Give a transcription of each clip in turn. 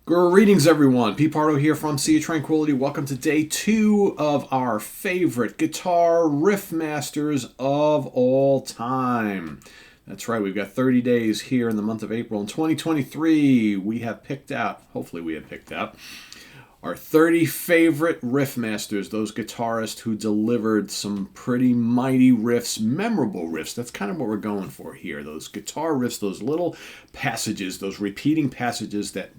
Greetings, everyone. Pete Pardo here from Sea of Tranquility. Welcome to day 2 of our favorite guitar riff masters of all time. That's right, we've got 30 days here in the month of April in 2023. We have picked out, hopefully we have picked out, our 30 favorite riff masters, those guitarists who delivered some pretty mighty riffs, memorable riffs. That's kind of what we're going for here. Those guitar riffs, those little passages, those repeating passages that,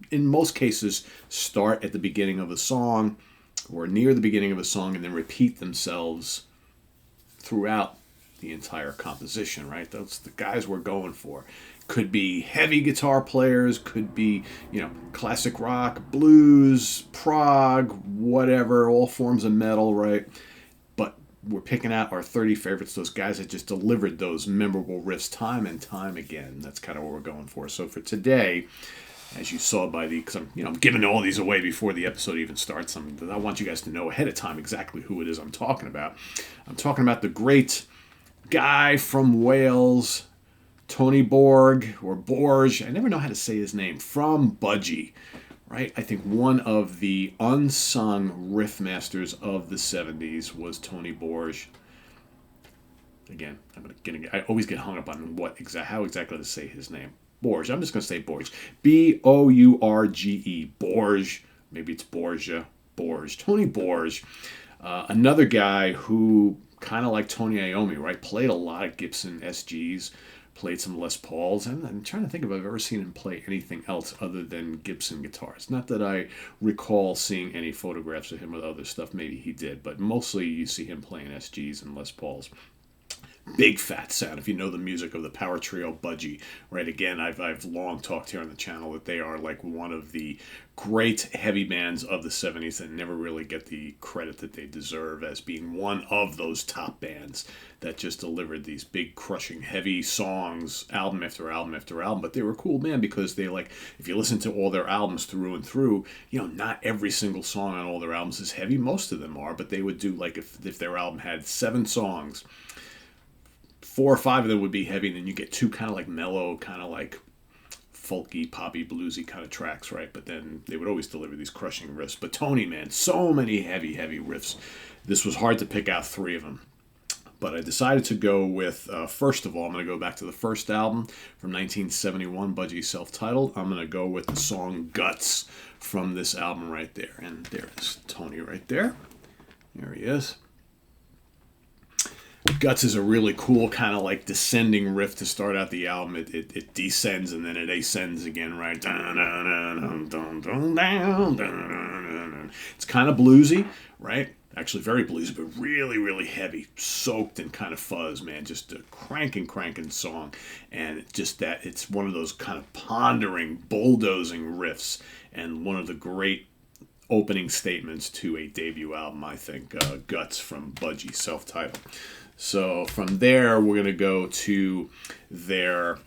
in most cases start at the beginning of a song or near the beginning of a song and then repeat themselves throughout the entire composition, right? Those the guys we're going for. Could be heavy guitar players, could be, classic rock, blues, prog, whatever, all forms of metal, right? But we're picking out our 30 favorites, those guys that just delivered those memorable riffs time and time again. That's kind of what we're going for. So for today, as you saw by because I'm giving all these away before the episode even starts. I want you guys to know ahead of time exactly who it is I'm talking about. I'm talking about the great guy from Wales, Tony Borg, or Borge, I never know how to say his name, from Budgie, right? I think one of the unsung riff masters of the 70s was Tony Borge. Again, I always get hung up on how exactly to say his name. Borge. I'm just going to say Borge. Bourge. Borge. Maybe it's Borgia. Borge. Tony Borge. Another guy who, kind of like Tony Iommi, right? Played a lot of Gibson SGs. Played some Les Pauls, and I'm trying to think if I've ever seen him play anything else other than Gibson guitars. Not that I recall seeing any photographs of him with other stuff. Maybe he did, but mostly you see him playing SGs and Les Pauls. Big fat sound. If you know the music of the power trio Budgie, right? Again, I've long talked here on the channel that they are like one of the great heavy bands of the 70s that never really get the credit that they deserve as being one of those top bands that just delivered these big crushing heavy songs album after album after album. But they were a cool band because they, like, if you listen to all their albums through and through, not every single song on all their albums is heavy. Most of them are, but they would do, like, if their album had 7 songs, 4 or 5 of them would be heavy, and then you get 2 kind of like mellow, kind of like folky, poppy, bluesy kind of tracks, right? But then they would always deliver these crushing riffs. But Tony, man, so many heavy riffs. This was hard to pick out 3 of them. But I decided to go with, first of all, I'm going to go back to the first album from 1971, Budgie self-titled. I'm going to go with the song Guts from this album right there. And there is Tony right there. There he is. Guts is a really cool kind of like descending riff to start out the album. It descends and then it ascends again, right? It's kind of bluesy, right? Actually very bluesy, but really, really heavy, soaked in kind of fuzz, man. Just a cranking song. And just that, it's one of those kind of pondering, bulldozing riffs, and one of the great opening statements to a debut album, I think, Guts from Budgie, self-titled. So from there, we're going to go to their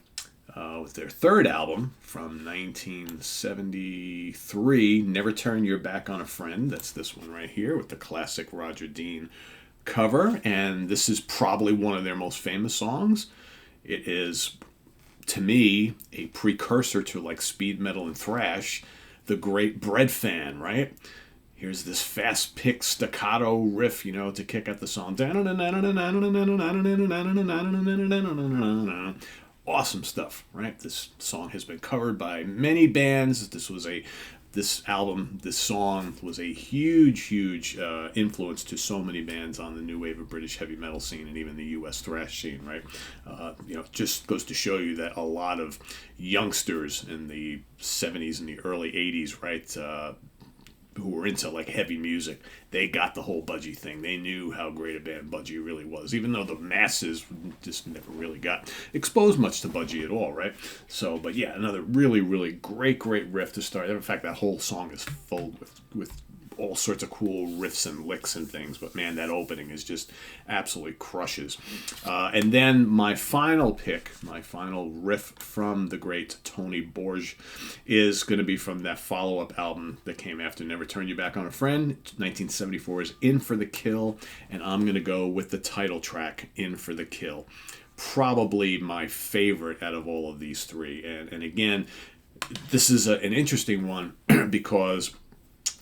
third album from 1973, Never Turn Your Back on a Friend. That's this one right here with the classic Roger Dean cover. And this is probably one of their most famous songs. It is, to me, a precursor to like speed metal and thrash, the great Bread Fan, right? Here's this fast pick staccato riff, to kick out the song. Awesome stuff, right? This song has been covered by many bands. This song was a huge influence to so many bands on the new wave of British heavy metal scene and even the U.S. thrash scene, right? Just goes to show you that a lot of youngsters in the 70s and the early 80s, right, who were into like heavy music, they got the whole Budgie thing. They knew how great a band Budgie really was, even though the masses just never really got exposed much to Budgie at all, right? So, but yeah, another really, really great riff to start. In fact, that whole song is full with all sorts of cool riffs and licks and things, but man, that opening is just absolutely crushes. And then my final riff from the great Tony Borge is going to be from that follow-up album that came after Never Turn You Back on a Friend. 1974's In for the Kill, and I'm going to go with the title track, In for the Kill. Probably my favorite out of all of these 3. And again, this is an interesting one because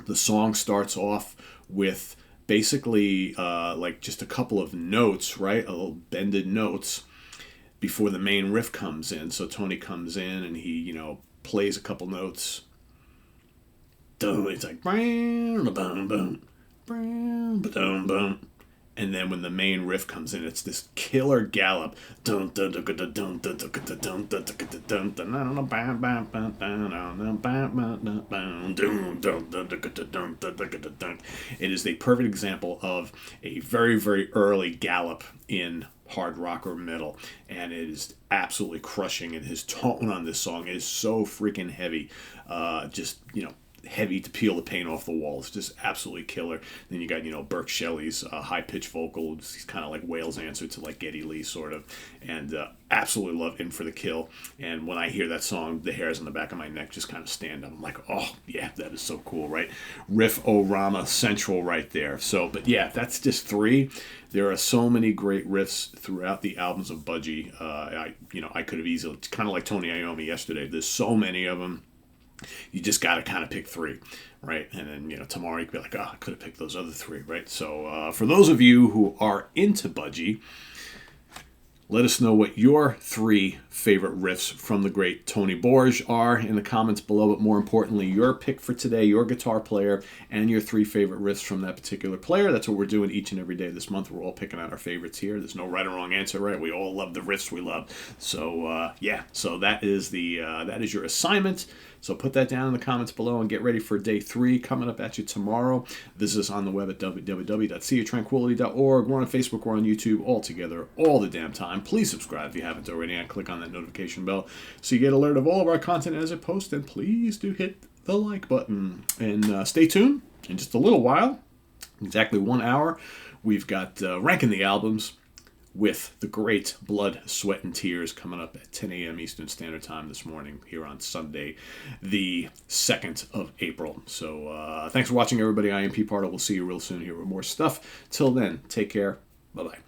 the song starts off with basically like just a couple of notes, right? A little bended notes before the main riff comes in. So Tony comes in and he, plays a couple notes. It's like boom, boom, boom, boom, boom. And then when the main riff comes in, it's this killer gallop. It is the perfect example of a very, very early gallop in hard rock or metal, and it is absolutely crushing. And his tone on this song is so freaking heavy. Heavy to peel the paint off the walls, just absolutely killer. Then you got Burke Shelley's high pitched vocal. He's kind of like Whale's answer to like Geddy Lee sort of, and absolutely love In for the Kill. And when I hear that song, the hairs on the back of my neck just kind of stand up. I'm like, oh yeah, that is so cool, right? Riff-O-Rama Central right there. So, but yeah, that's just 3. There are so many great riffs throughout the albums of Budgie. I could have easily, kind of like Tony Iommi yesterday. There's so many of them. You just got to kind of pick 3, right? And then, tomorrow you could be like, I could have picked those other 3, right? So for those of you who are into Budgie, let us know what your 3 favorite riffs from the great Tony Borge are in the comments below. But more importantly, your pick for today, your guitar player, and your 3 favorite riffs from that particular player. That's what we're doing each and every day this month. We're all picking out our favorites here. There's no right or wrong answer, right? We all love the riffs we love. So so that is your assignment. So put that down in the comments below and get ready for day 3 coming up at you tomorrow. Visit us on the web at www.seaoftranquility.org. We're on Facebook, we're on YouTube, all together, all the damn time. Please subscribe if you haven't already and click on that notification bell so you get alert of all of our content as it posts. And please do hit the like button. And stay tuned in just a little while, exactly 1 hour. We've got Ranking the Albums with the great Blood, Sweat, and Tears coming up at 10 a.m. Eastern Standard Time this morning here on Sunday, the 2nd of April. So thanks for watching, everybody. I am Pete Pardo. We'll see you real soon here with more stuff. Till then, take care. Bye-bye.